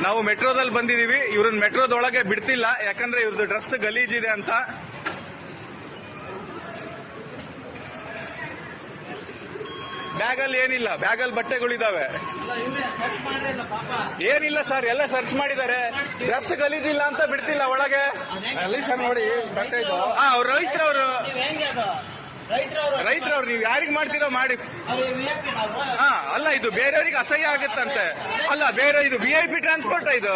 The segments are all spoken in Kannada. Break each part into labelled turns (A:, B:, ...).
A: ನಾವು ಮೆಟ್ರೋದಲ್ಲಿ ಬಂದಿದೀವಿ. ಇವ್ರನ್ನ ಮೆಟ್ರೋದೊಳಗೆ ಬಿಡ್ತಿಲ್ಲ, ಯಾಕಂದ್ರೆ ಇವ್ರದ್ದು ಡ್ರೆಸ್ ಗಲೀಜಿದೆ ಅಂತ. ಬ್ಯಾಗಲ್ಲಿ ಏನಿಲ್ಲ, ಬ್ಯಾಗಲ್ಲಿ ಬಟ್ಟೆಗಳಿದಾವೆ. ಏನಿಲ್ಲ ಸರ್, ಎಲ್ಲ ಸರ್ಚ್ ಮಾಡಿದ್ದಾರೆ. ಡ್ರೆಸ್ ಗಲೀಜಿಲ್ಲ ಅಂತ ಬಿಡ್ತಿಲ್ಲ ಒಳಗೆ. ಅಲ್ಲಿ ಸರ್ ನೋಡಿ ಬಟ್ಟೆ ಇದು. ಅವ್ರು ರೈತರವ್ರು ನೀವು ಯಾರಿಗ್ ಮಾಡ್ತೀರೋ ಮಾಡಿ. ಅಲ್ಲ, ಇದು ಬೇರೆಯವ್ರಿಗೆ ಅಸಹ್ಯ ಆಗುತ್ತಂತೆ. ಅಲ್ಲ, ಬೇರೆ ಇದು VIP ಟ್ರಾನ್ಸ್ಪೋರ್ಟ್ ಇದು.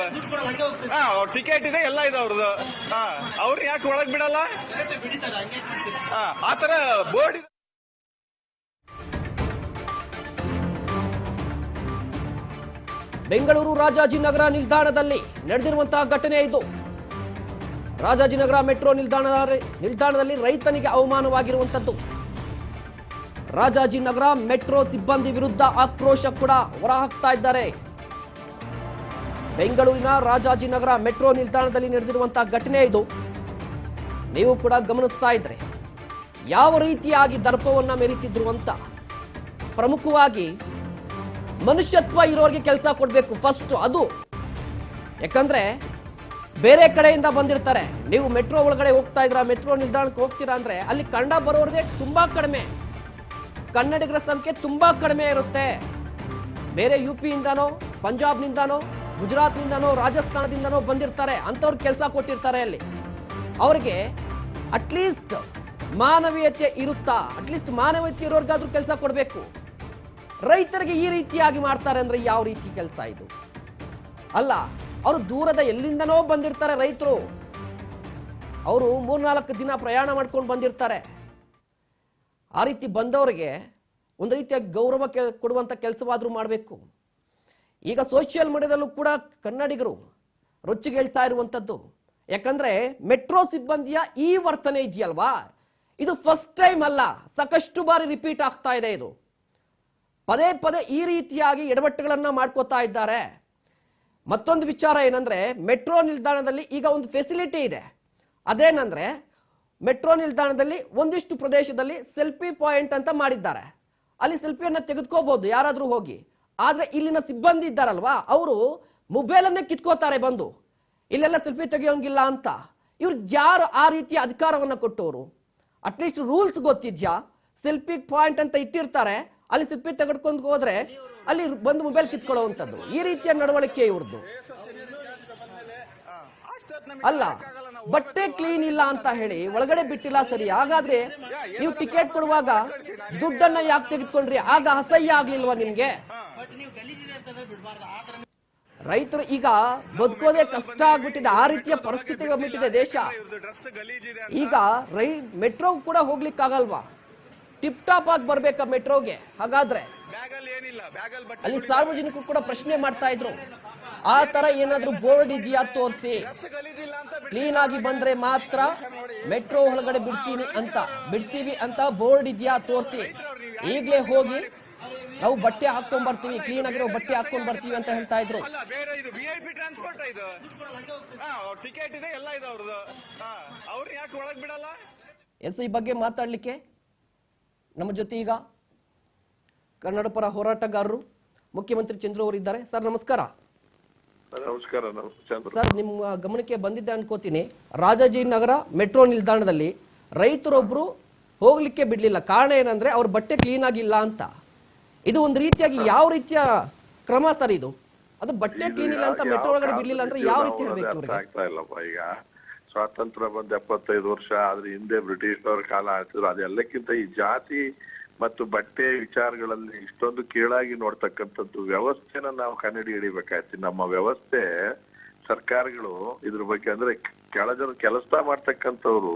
A: ಅವ್ರ ಟಿಕೆಟ್ ಇದೆ, ಎಲ್ಲ ಇದೆ ಅವ್ರದ್ದು. ಅವ್ರು ಯಾಕೆ ಒಳಗ್ ಬಿಡಲ್ಲ? ಆತರ ಬೋರ್ಡ್ ಇದೆ.
B: ಬೆಂಗಳೂರು ರಾಜಾಜಿನಗರ ನಿಲ್ದಾಣದಲ್ಲಿ ನಡೆದಿರುವಂತಹ ಘಟನೆ ಇದು. ರಾಜಾಜಿನಗರ ಮೆಟ್ರೋ ನಿಲ್ದಾಣದಲ್ಲಿ ರೈತನಿಗೆ ಅವಮಾನವಾಗಿರುವಂಥದ್ದು. ರಾಜಾಜಿನಗರ ಮೆಟ್ರೋ ಸಿಬ್ಬಂದಿ ವಿರುದ್ಧ ಆಕ್ರೋಶ ಕೂಡ ಹೊರಹಾಕ್ತಾ ಇದ್ದಾರೆ. ಬೆಂಗಳೂರಿನ ರಾಜಾಜಿನಗರ ಮೆಟ್ರೋ ನಿಲ್ದಾಣದಲ್ಲಿ ನಡೆದಿರುವಂತಹ ಘಟನೆ ಇದು. ನೀವು ಕೂಡ ಗಮನಿಸ್ತಾ ಇದ್ರೆ ಯಾವ ರೀತಿಯಾಗಿ ದರ್ಪವನ್ನ ಮೆರೀತಿದ್ರು ಅಂತ. ಪ್ರಮುಖವಾಗಿ ಮನುಷ್ಯತ್ವ ಇರೋರಿಗೆ ಕೆಲಸ ಕೊಡಬೇಕು ಫಸ್ಟ್. ಅದು ಯಾಕಂದ್ರೆ ಬೇರೆ ಕಡೆಯಿಂದ ಬಂದಿರ್ತಾರೆ. ನೀವು ಮೆಟ್ರೋ ಒಳಗಡೆ ಹೋಗ್ತಾ ಇದ್ರ, ಮೆಟ್ರೋ ನಿಲ್ದಾಣಕ್ಕೆ ಹೋಗ್ತೀರಾ ಅಂದ್ರೆ ಅಲ್ಲಿ ಕನ್ನಡ ಬರೋರದೇ ತುಂಬಾ ಕಡಿಮೆ, ಕನ್ನಡಿಗರ ಸಂಖ್ಯೆ ತುಂಬಾ ಕಡಿಮೆ ಇರುತ್ತೆ. ಬೇರೆ UP-ಇಂದನೋ, ಪಂಜಾಬ್ನಿಂದನೋ, ಗುಜರಾತ್ನಿಂದನೋ, ರಾಜಸ್ಥಾನದಿಂದನೋ ಬಂದಿರ್ತಾರೆ. ಅಂಥವ್ರು ಕೆಲಸ ಕೊಟ್ಟಿರ್ತಾರೆ. ಅಲ್ಲಿ ಅವ್ರಿಗೆ ಅಟ್ಲೀಸ್ಟ್ ಮಾನವೀಯತೆ ಇರುತ್ತಾ? ಅಟ್ಲೀಸ್ಟ್ ಮಾನವೀಯತೆ ಇರೋರ್ಗಾದ್ರೂ ಕೆಲಸ ಕೊಡಬೇಕು. ರೈತರಿಗೆ ಈ ರೀತಿಯಾಗಿ ಮಾಡ್ತಾರೆ ಅಂದ್ರೆ ಯಾವ ರೀತಿ ಕೆಲಸ ಇದು? ಅಲ್ಲ, ಅವರು ದೂರದ ಎಲ್ಲಿಂದನೋ ಬಂದಿರ್ತಾರೆ ರೈತರು. ಅವರು 3-4 ದಿನ ಪ್ರಯಾಣ ಮಾಡ್ಕೊಂಡು ಬಂದಿರ್ತಾರೆ. ಆ ರೀತಿ ಬಂದವರಿಗೆ ಒಂದು ರೀತಿಯಾಗಿ ಗೌರವ ಕೊಡುವಂಥ ಕೆಲಸವಾದರೂ ಮಾಡಬೇಕು. ಈಗ ಸೋಷಿಯಲ್ ಮೀಡಿಯಾದಲ್ಲೂ ಕೂಡ ಕನ್ನಡಿಗರು ರೊಚ್ಚಿಗೆ ಹೇಳ್ತಾ ಇರುವಂಥದ್ದು. ಯಾಕಂದ್ರೆ ಮೆಟ್ರೋ ಸಿಬ್ಬಂದಿಯ ಈ ವರ್ತನೆ ಇದೆಯಲ್ವಾ, ಇದು ಫಸ್ಟ್ ಟೈಮ್ ಅಲ್ಲ, ಸಾಕಷ್ಟು ಬಾರಿ ರಿಪೀಟ್ ಆಗ್ತಾ ಇದೆ. ಇದು ಪದೇ ಪದೇ ಈ ರೀತಿಯಾಗಿ ಎಡವಟ್ಟುಗಳನ್ನು ಮಾಡ್ಕೋತಾ ಇದ್ದಾರೆ. ಮತ್ತೊಂದು ವಿಚಾರ ಏನಂದ್ರೆ, ಮೆಟ್ರೋ ನಿಲ್ದಾಣದಲ್ಲಿ ಈಗ ಒಂದು ಫೆಸಿಲಿಟಿ ಇದೆ. ಅದೇನಂದ್ರೆ, ಮೆಟ್ರೋ ನಿಲ್ದಾಣದಲ್ಲಿ ಒಂದಿಷ್ಟು ಪ್ರದೇಶದಲ್ಲಿ ಸೆಲ್ಫಿ ಪಾಯಿಂಟ್ ಅಂತ ಮಾಡಿದ್ದಾರೆ. ಅಲ್ಲಿ ಸೆಲ್ಫಿಯನ್ನು ತೆಗೆದುಕೋಬಹುದು ಯಾರಾದ್ರೂ ಹೋಗಿ. ಆದ್ರೆ ಇಲ್ಲಿನ ಸಿಬ್ಬಂದಿ ಇದ್ದಾರಲ್ವಾ, ಅವರು ಮೊಬೈಲನ್ನೇ ಕಿತ್ಕೋತಾರೆ ಬಂದು. ಇಲ್ಲೆಲ್ಲ ಸೆಲ್ಫಿ ತೆಗೆಯೋಂಗಿಲ್ಲ ಅಂತ. ಇವ್ರು ಯಾರು ಆ ರೀತಿಯ ಅಧಿಕಾರವನ್ನು ಕೊಟ್ಟವರು? ಅಟ್ಲೀಸ್ಟ್ ರೂಲ್ಸ್ ಗೊತ್ತಿದ್ಯಾ? ಸೆಲ್ಫಿ ಪಾಯಿಂಟ್ ಅಂತ ಇಟ್ಟಿರ್ತಾರೆ, ಅಲ್ಲಿ ಸೆಲ್ಫಿ ತೆಗೆದುಕೊಂಡು ಹೋದ್ರೆ ಅಲ್ಲಿ ಬಂದು ಮೊಬೈಲ್ ಕಿತ್ಕೊಳ್ಳುವಂಥದ್ದು. ಈ ರೀತಿಯ ನಡವಳಿಕೆ ಇವ್ರದ್ದು. ಅಲ್ಲ, ಬಟ್ಟೆ ಕ್ಲೀನ್ ಇಲ್ಲ ಅಂತ ಹೇಳಿ ಒಳಗಡೆ ಬಿಟ್ಟಿಲ್ಲ ಸರಿ. ಹಾಗಾದ್ರೆ ನೀವು ಟಿಕೆಟ್ ಕೊಡುವಾಗ ದುಡ್ಡನ್ನ ಯಾಕೆ ತೆಗೆದುಕೊಂಡ್ರಿ? ಆಗ ಅಸಹ್ಯ ಆಗ್ಲಿಲ್ವಾ ನಿಮ್ಗೆ? ರೈತರು ಈಗ ಬದುಕೋದೇ ಕಷ್ಟ ಆಗ್ಬಿಟ್ಟಿದೆ. ಆ ರೀತಿಯ ಪರಿಸ್ಥಿತಿಗೆ ಬಂದ್ಬಿಟ್ಟಿದೆ ದೇಶ. ಈಗ ಮೆಟ್ರೋ ಕೂಡ ಹೋಗ್ಲಿಕ್ಕಾಗಲ್ವಾ? ಟಿಪ್ ಟಾಪ್ ಆಗಿ ಬರ್ಬೇಕಾ ಮೆಟ್ರೋಗೆ? ಹಾಗಾದ್ರೆ ಅಲ್ಲಿ ಸಾರ್ವಜನಿಕರು ಕೂಡ ಪ್ರಶ್ನೆ ಮಾಡ್ತಾ ಇದ್ರು, ಆ ತರ ಏನಾದ್ರೂ ಬೋರ್ಡ್ ಇದೆಯಾ ತೋರಿಸಿ, ಕ್ಲೀನ್ ಆಗಿ ಬಂದ್ರೆ ಮಾತ್ರ ಮೆಟ್ರೋ ಒಳಗಡೆ ಬಿಡ್ತೀವಿ ಅಂತ ಬೋರ್ಡ್ ಇದೆಯಾ ತೋರಿಸಿ, ಈಗಲೇ ಹೋಗಿ ನಾವು ಬಟ್ಟೆ ಹಾಕೊಂಡ್ ಬರ್ತೀವಿ, ಕ್ಲೀನ್ ಆಗಿರೋ ಬಟ್ಟೆ ಹಾಕೊಂಡ್ ಬರ್ತೀವಿ ಅಂತ ಹೇಳ್ತಾ ಇದ್ರು. ಎಸ್, ಈ ಬಗ್ಗೆ ಮಾತಾಡ್ಲಿಕ್ಕೆ ನಮ್ಮ ಜೊತೆ ಈಗ ಕನ್ನಡ ಪರ ಹೋರಾಟಗಾರರು ಮುಖ್ಯಮಂತ್ರಿ ಚಂದ್ರು ಅವರು ಇದ್ದಾರೆ. ಸರ್ ನಮಸ್ಕಾರ.
C: ನಮಸ್ಕಾರ
B: ಸರ್, ನಿಮ್ಮ ಗಮನಕ್ಕೆ ಬಂದಿದ್ದೆ ಅನ್ಕೋತೀನಿ, ರಾಜಾಜಿನಗರ ಮೆಟ್ರೋ ನಿಲ್ದಾಣದಲ್ಲಿ ರೈತರೊಬ್ರು ಹೋಗ್ಲಿಕ್ಕೆ ಬಿಡ್ಲಿಲ್ಲ. ಕಾರಣ ಏನಂದ್ರೆ ಅವ್ರ ಬಟ್ಟೆ ಕ್ಲೀನ್ ಆಗಿಲ್ಲ ಅಂತ. ಇದು ಒಂದು ರೀತಿಯಾಗಿ ಯಾವ ರೀತಿಯ ಕ್ರಮ ಸರ್ ಇದು? ಅದು ಬಟ್ಟೆ ಕ್ಲೀನ್ ಇಲ್ಲ ಅಂತ ಮೆಟ್ರೋ ಒಳಗಡೆ ಬಿಡ್ಲಿಲ್ಲ ಅಂದ್ರೆ ಯಾವ ರೀತಿ ಹೇಳ್ಬೇಕು?
C: ಈಗ ಸ್ವಾತಂತ್ರ್ಯ ಬಂದ 75 ವರ್ಷ ಆದ್ರೆ ಹಿಂದೆ ಬ್ರಿಟಿಷ್ ಕಾಲ ಆಡ್ತಿದ್ರು. ಅದೆಲ್ಲಕ್ಕಿಂತ ಈ ಜಾತಿ ಮತ್ತು ಬಟ್ಟೆ ವಿಚಾರಗಳಲ್ಲಿ ಇಷ್ಟೊಂದು ಕೀಳಾಗಿ ನೋಡ್ತಕ್ಕಂಥದ್ದು ವ್ಯವಸ್ಥೆನ ನಾವು ಕನ್ನಡಿ ಹಿಡಿಬೇಕಾಯ್ತು. ನಮ್ಮ ವ್ಯವಸ್ಥೆ, ಸರ್ಕಾರಗಳು ಇದ್ರ ಬಗ್ಗೆ ಅಂದ್ರೆ ಕೆಳಜನ ಕೆಲಸ ಮಾಡ್ತಕ್ಕಂಥವ್ರು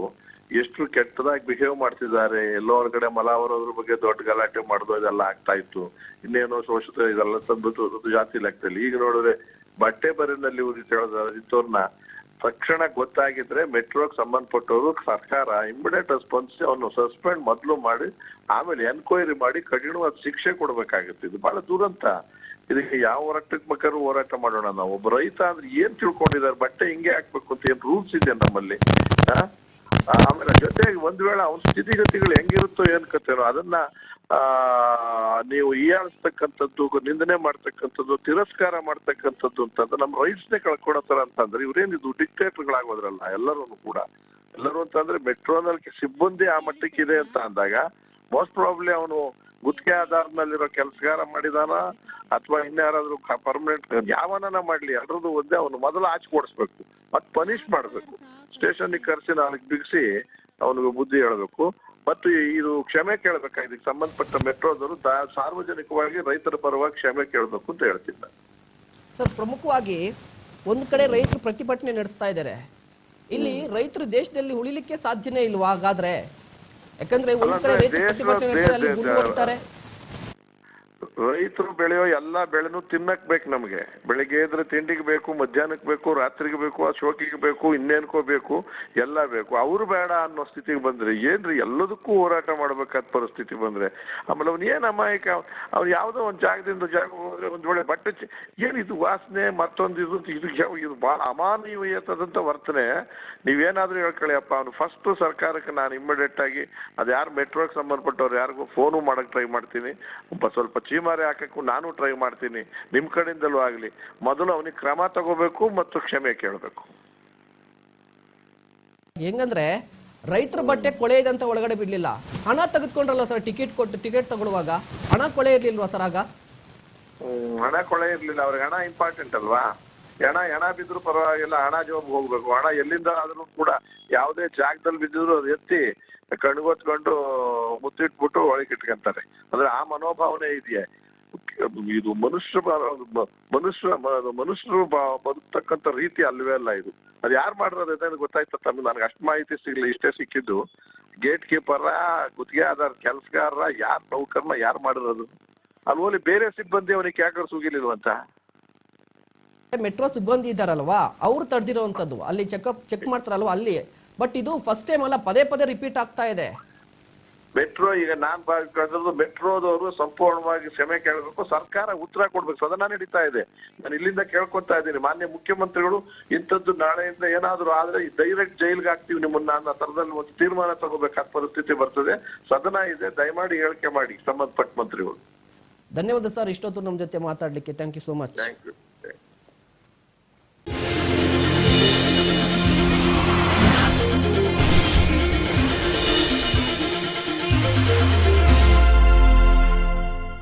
C: ಎಷ್ಟು ಕೆಟ್ಟದಾಗಿ ಬಿಹೇವ್ ಮಾಡ್ತಿದ್ದಾರೆ. ಎಲ್ಲೋ ಹೊರಗಡೆ ಮಲಾವರೋದ್ರ ಬಗ್ಗೆ ದೊಡ್ಡ ಗಲಾಟೆ ಮಾಡೋದು ಇದೆಲ್ಲ ಆಗ್ತಾ ಇತ್ತು. ಇನ್ನೇನೋ ಶೋಷಿತ ಇದೆಲ್ಲ ತಂದು ಜಾತಿ ಲೆಕ್ಕದಲ್ಲಿ. ಈಗ ನೋಡಿದ್ರೆ ಬಟ್ಟೆ ಬರಿನಲ್ಲಿ ಇತ್ತವ್ರನ್ನ ತಕ್ಷಣ ಗೊತ್ತಾಗಿದ್ರೆ ಮೆಟ್ರೋಗೆ ಸಂಬಂಧಪಟ್ಟವರು ಸರ್ಕಾರ ಇಮಿಡಿಯೇಟ್ ರೆಸ್ಪಾನ್ಸ್ ಅವನು ಸಸ್ಪೆಂಡ್ ಮೊದಲು ಮಾಡಿ ಆಮೇಲೆ ಎನ್ಕ್ವೈರಿ ಮಾಡಿ ಕಠಿಣವಾದ ಶಿಕ್ಷೆ ಕೊಡ್ಬೇಕಾಗುತ್ತೆ. ಇದು ಬಹಳ ದುರಂತ. ಇದಕ್ಕೆ ಯಾವ ಹೋರಾಟಕ್ಕೆ ಬೇಕಾದ್ರೂ ಹೋರಾಟ ಮಾಡೋಣ ನಾವು. ಒಬ್ಬ ರೈತ ಅಂದ್ರೆ ಏನ್ ತಿಳ್ಕೊಂಡಿದ್ದಾರೆ? ಬಟ್ಟೆ ಹಿಂಗೆ ಹಾಕ್ಬೇಕು ಅಂತ ಏನ್ ರೂಲ್ಸ್ ಇದೆ ನಮ್ಮಲ್ಲಿ? ಆಮೇಲೆ ಜೊತೆಗೆ ಒಂದ್ ವೇಳೆ ಅವನ ಸ್ಥಿತಿಗತಿಗಳು ಹೆಂಗಿರುತ್ತೋ ಏನ್ ಕತ್ತೇನೋ ಅದನ್ನ ನೀವು ಹೀಯಾಳಿಸ್ತಕ್ಕಂಥದ್ದು, ನಿಂದನೆ ಮಾಡ್ತಕ್ಕಂಥದ್ದು, ತಿರಸ್ಕಾರ ಮಾಡ್ತಕ್ಕಂಥದ್ದು ಅಂತಂದ್ರೆ ನಮ್ಮ ರೈಟ್ಸ್ನೇ ಕಳ್ಕೊಡತ್ತಾರ ಅಂತಂದ್ರೆ ಇವ್ರೇನಿದು ಡಿಕ್ಟೇಟರ್ಗಳಾಗೋದ್ರಲ್ಲ ಎಲ್ಲರೂ ಕೂಡ. ಎಲ್ಲರೂ ಅಂತಂದ್ರೆ ಮೆಟ್ರೋನಲ್ಲಿ ಸಿಬ್ಬಂದಿ ಆ ಮಟ್ಟಕ್ಕೆ ಇದೆ ಅಂತ ಅಂದಾಗ ಮೋಸ್ಟ್ ಪ್ರಾಬ್ಲಿ ಅವನು ಗುತ್ತಿಗೆ ಆಧಾರದ ಮೇಲಿರೋ ಕೆಲಸಗಾರ ಮಾಡಿದಾನ ಅಥವಾ ಇನ್ಯಾರಾದ್ರೂ ಪರ್ಮನೆಂಟ್ ಯಾವನ ಮಾಡ್ಲಿ ಎರಡರದ್ದು ಒಂದೇ, ಅವನು ಮೊದಲು ಆಚೆ ಕೊಡಿಸ್ಬೇಕು, ಮತ್ ಪನಿಷ್ ಮಾಡ್ಬೇಕು, ಸ್ಟೇಷನ್ಗೆ ಕರೆಸಿ ನಾಲ್ಕು ಬಿಗಿಸಿ ಅವನಿಗೆ ಬುದ್ಧಿ ಹೇಳ್ಬೇಕು, ಮತ್ತು ಇದು ಕ್ಷಮೆ ಕೇಳ್ಬೇಕಾ ಇದಕ್ಕೆ ಸಂಬಂಧಪಟ್ಟ ಮೆಟ್ರೋದವರು ಸಾರ್ವಜನಿಕವಾಗಿ ರೈತರ ಪರವಾಗಿ ಕ್ಷಮೆ ಕೇಳಬೇಕು ಅಂತ ಹೇಳ್ತಿದ್ದ.
B: ಸರ್, ಪ್ರಮುಖವಾಗಿ ಒಂದು ಕಡೆ ರೈತರು ಪ್ರತಿಭಟನೆ ನಡೆಸ್ತಾ ಇದ್ದಾರೆ. ಇಲ್ಲಿ ರೈತರು ದೇಶದಲ್ಲಿ ಉಳಿಲಿಕ್ಕೆ ಸಾಧ್ಯನೇ ಇಲ್ವಾ ಹಾಗಾದ್ರೆ? ಯಾಕಂದ್ರೆ ಒಂದು ಕಡೆ ರೈತರು ಪ್ರತಿಭಟನೆ ನಡೆಸ್ತಾರೆ, ಅಲ್ಲಿ ಮುಂದುವರಿತಾರೆ.
C: ರೈತರು ಬೆಳೆಯೋ ಎಲ್ಲಾ ಬೆಳೆನೂ ತಿನ್ನಕ್ ಬೇಕು ನಮ್ಗೆ. ಬೆಳಿಗ್ಗೆ ಇದ್ರೆ ತಿಂಡಿಗೆ ಬೇಕು, ಮಧ್ಯಾಹ್ನಕ್ಕೆ ಬೇಕು, ರಾತ್ರಿಗೆ ಬೇಕು, ಆ ಶೋಕಿಗೆ ಬೇಕು, ಇನ್ನೇನ್ಕೋ ಬೇಕು, ಎಲ್ಲ ಬೇಕು. ಅವ್ರು ಬೇಡ ಅನ್ನೋ ಸ್ಥಿತಿಗೆ ಬಂದ್ರೆ ಏನ್ರಿ, ಎಲ್ಲದಕ್ಕೂ ಹೋರಾಟ ಮಾಡ್ಬೇಕಾದ ಪರಿಸ್ಥಿತಿ ಬಂದ್ರೆ ಆಮೇಲೆ ಅವ್ನ ಏನ್ ಅಮಾಯಕ, ಅವ್ನು ಯಾವ್ದೋ ಒಂದ್ ಜಾಗದಿಂದ ಜಾಗ ಹೋದ್ರೆ ಒಂದ್ ವೇಳೆ ಬಟ್ಟೆ ಏನಿದು ವಾಸನೆ ಮತ್ತೊಂದು ಇದು ಬಹಳ ಅಮಾನವೀಯತದಂತ ವರ್ತನೆ. ನೀವೇನಾದ್ರೂ ಹೇಳ್ಕೊಳ್ಳಿಯಪ್ಪ, ಅವ್ನು ಫಸ್ಟ್ ಸರ್ಕಾರಕ್ಕೆ ನಾನು ಇಮಿಡಿಯೇಟ್ ಆಗಿ ಅದ್ ಯಾರು ಮೆಟ್ರೋಗೆ ಸಂಬಂಧಪಟ್ಟವ್ರು ಯಾರಿಗೂ ಫೋನು ಮಾಡಕ್ ಟ್ರೈ ಮಾಡ್ತೀನಿ, ಸ್ವಲ್ಪ ಚೀಮಾರಿ ಹಾಕಕ್ಕೂ ನಾನು ಟ್ರೈ ಮಾಡ್ತೀನಿ, ನಿಮ್ ಕಡೆಯಿಂದಲೂ ಆಗ್ಲಿ, ಮೊದಲು ಅವನಿಗೆ ಕ್ರಮ ತಗೋಬೇಕು ಮತ್ತು ಕ್ಷಮೆ ಕೇಳಬೇಕು.
B: ಹೆಂಗಂದ್ರೆ ರೈತರ ಬಟ್ಟೆ ಕೊಳೆ ಇದೆ ಅಂತ ಒಳಗಡೆ ಬಿಡ್ಲಿಲ್ಲ, ಹಣ ತೆಗೆದುಕೊಂಡ್ರಲ್ಲ ಸರ್, ಟಿಕೆಟ್ ಕೊಟ್ಟು ಟಿಕೆಟ್ ತಗೊಳ್ಳುವಾಗ ಹಣ ಕೊಳೆ ಇರ್ಲಿಲ್ವಾ ಸರ್? ಆಗ
C: ಹಣ ಕೊಳೆ ಇರ್ಲಿಲ್ಲ, ಅವ್ರಿಗೆ ಹಣ ಇಂಪಾರ್ಟೆಂಟ್ ಅಲ್ವಾ? ಹಣ ಬಿದ್ರು ಪರವಾಗಿಲ್ಲ, ಹಣ ಜಾಬ್ ಹೋಗ್ಬೇಕು. ಹಣ ಎಲ್ಲಿಂದ ಆದ್ರೂ ಕೂಡ ಯಾವುದೇ ಜಾಗದಲ್ಲಿ ಬಿದ್ದಿದ್ರು ಅದು ಎತ್ತಿ ಕಣ್ಗೊತ್ಕೊಂಡು ಮುತ್ತಿಟ್ಬಿಟ್ಟು ಒಳಗೆ ಇಟ್ಕೊಂತಾರೆ. ಅಂದ್ರೆ ಆ ಮನೋಭಾವನೆ ಇದೆಯಾ? ಇದು ಮನುಷ್ಯರು ಬದುಕ್ತಕ್ಕಂಥ ರೀತಿ ಅಲ್ವೇ ಅಲ್ಲ ಇದು. ಅದು ಯಾರು ಮಾಡಿರೋದು ಅಂತ ಗೊತ್ತಾಯ್ತ ತಮ್ಮ? ನನಗೆ ಅಷ್ಟು ಮಾಹಿತಿ ಸಿಗ್ಲಿ, ಇಷ್ಟೇ ಸಿಕ್ಕಿದ್ದು. ಗೇಟ್ ಕೀಪರ, ಗುತ್ತಿಗೆ ಆಧಾರ ಕೆಲ್ಸಗಾರರ, ಯಾರು ನೌಕರ್ನ ಯಾರು ಮಾಡಿರೋದು? ಅಲ್ಲಿ ಬೇರೆ ಸಿಬ್ಬಂದಿ ಅವನಿಗೆ ಯಾಕೆ ಸುಗಿಲಿಲ್ವಂತ?
B: ಮೆಟ್ರೋ ಸಿಬ್ಬಂದಿ ಇದ್ದಾರಲ್ವಾ, ಅವ್ರು ತಡೆದಿರುವಂತದ್ದು ಅಲ್ಲಿ ಚೆಕ್ ಮಾಡ್ತಾರಲ್ವಾ ಅಲ್ಲಿ. ಬಟ್ ಇದು ಫಸ್ಟ್ ಟೈಮ್ ಅಲ್ಲ, ಪದೇ ಪದೇ ರಿಪೀಟ್ ಆಗ್ತಾ ಇದೆ.
C: ಮೆಟ್ರೋ ಈಗ ನಾನ್ ಕಳೆದ್ರು ಮೆಟ್ರೋದವರು ಸಂಪೂರ್ಣವಾಗಿ ಕ್ಷಮೆ ಕೇಳಬೇಕು, ಸರ್ಕಾರ ಉತ್ತರ ಕೊಡ್ಬೇಕು. ಸದನ ನಡೀತಾ ಇದೆ, ನಾನು ಇಲ್ಲಿಂದ ಕೇಳ್ಕೊತಾ ಇದ್ದೀನಿ, ಮಾನ್ಯ ಮುಖ್ಯಮಂತ್ರಿಗಳು ಇಂಥದ್ದು ನಾಳೆಯಿಂದ ಏನಾದ್ರು ಆದ್ರೆ ಡೈರೆಕ್ಟ್ ಜೈಲ್ಗೆ ಹಾಕ್ತೀವಿ ನಿಮ್ಮನ್ನ ಅನ್ನೋ ತರದಲ್ಲಿ ಒಂದು ತೀರ್ಮಾನ ತಗೋಬೇಕಾದ ಪರಿಸ್ಥಿತಿ ಬರ್ತದೆ. ಸದನ ಇದೆ, ದಯಮಾಡಿ ಹೇಳಿಕೆ ಮಾಡಿ ಸಂಬಂಧಪಟ್ಟ ಮಂತ್ರಿಗಳು.
B: ಧನ್ಯವಾದ ಸರ್, ಇಷ್ಟೊತ್ತು ನಮ್ಮ ಜೊತೆ ಮಾತಾಡ್ಲಿಕ್ಕೆ. Thank you so much.
C: Thank you.